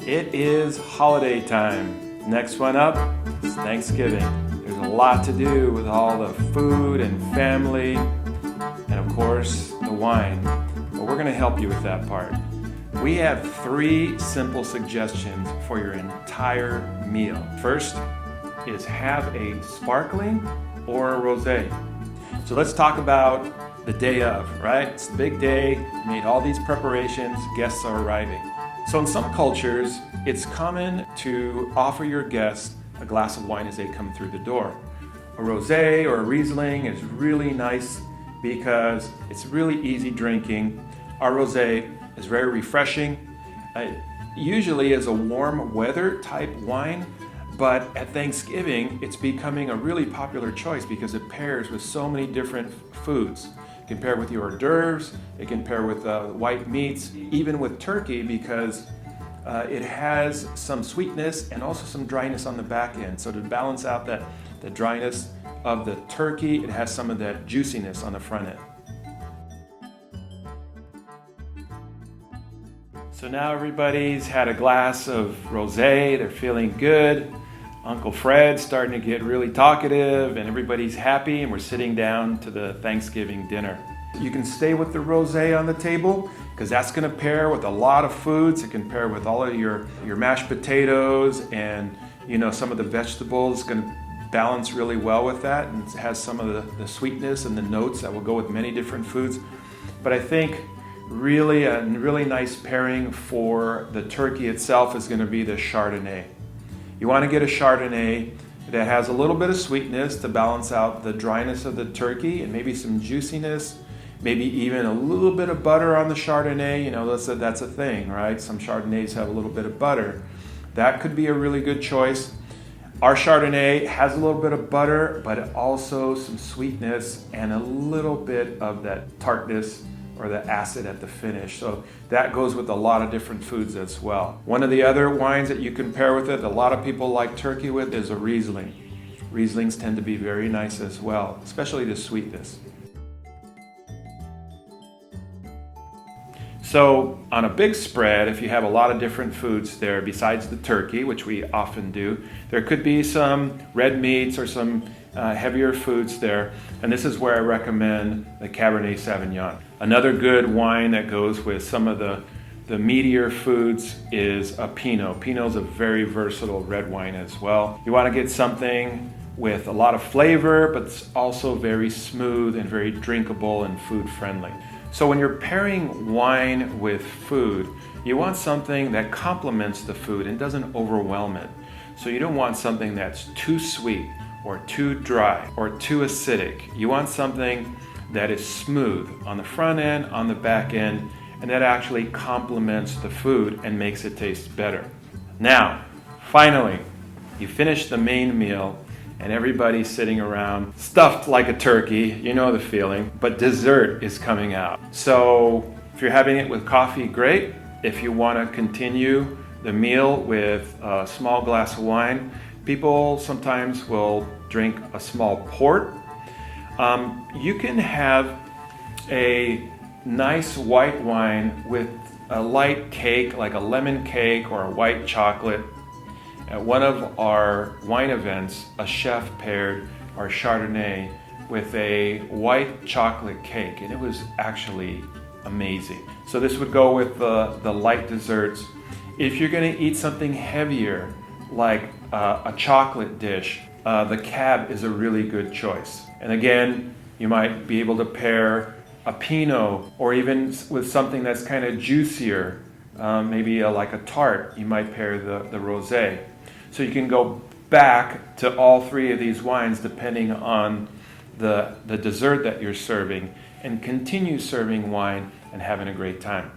It is holiday time. Next one up is Thanksgiving. There's a lot to do with all the food and family and of course the wine. But we're going to help you with that part. We have 3 simple suggestions for your entire meal. First is have a sparkling or a rosé. So let's talk about the day of, right? It's the big day, you made all these preparations, guests are arriving. So in some cultures, it's common to offer your guests a glass of wine as they come through the door. A rosé or a Riesling is really nice because it's really easy drinking. Our rosé is very refreshing. Usually is a warm weather type wine, but at Thanksgiving, it's becoming a really popular choice because it pairs with so many different foods. It can pair with your hors d'oeuvres, it can pair with white meats, even with turkey because it has some sweetness and also some dryness on the back end. So to balance out the dryness of the turkey, it has some of that juiciness on the front end. So now everybody's had a glass of rosé, they're feeling good. Uncle Fred's starting to get really talkative and everybody's happy and we're sitting down to the Thanksgiving dinner. You can stay with the rosé on the table because that's going to pair with a lot of foods. It can pair with all of your mashed potatoes and some of the vegetables. It's going to balance really well with that, and it has some of the sweetness and the notes that will go with many different foods. But I think really a really nice pairing for the turkey itself is going to be the Chardonnay. You want to get a Chardonnay that has a little bit of sweetness to balance out the dryness of the turkey and maybe some juiciness, maybe even a little bit of butter on the Chardonnay. That's a thing, right? Some Chardonnays have a little bit of butter. That could be a really good choice. Our Chardonnay has a little bit of butter, but also some sweetness and a little bit of that tartness or the acid at the finish. So that goes with a lot of different foods as well. One of the other wines that you can pair with it, a lot of people like turkey with, is a Riesling. Rieslings tend to be very nice as well, especially the sweetness. So on a big spread, if you have a lot of different foods there besides the turkey, which we often do, there could be some red meats or some heavier foods there. And this is where I recommend the Cabernet Sauvignon. Another good wine that goes with some of the meatier foods is a Pinot. Pinot is a very versatile red wine as well. You want to get something with a lot of flavor, but it's also very smooth and very drinkable and food friendly. So when you're pairing wine with food, you want something that complements the food and doesn't overwhelm it. So you don't want something that's too sweet or too dry or too acidic. You want something that is smooth on the front end, on the back end, and that actually complements the food and makes it taste better. Now, finally, you finish the main meal and everybody's sitting around stuffed like a turkey, you know the feeling, but dessert is coming out. So if you're having it with coffee, great. If you want to continue the meal with a small glass of wine, people sometimes will drink a small port. You can have a nice white wine with a light cake, like a lemon cake or a white chocolate. At one of our wine events, a chef paired our Chardonnay with a white chocolate cake, and it was actually amazing. So this would go with the light desserts. If you're going to eat something heavier, like a chocolate dish, the Cab is a really good choice. And again, you might be able to pair a Pinot, or even with something that's kind of juicier, maybe like a tart, you might pair the rosé. So you can go back to all 3 of these wines depending on the dessert that you're serving and continue serving wine and having a great time.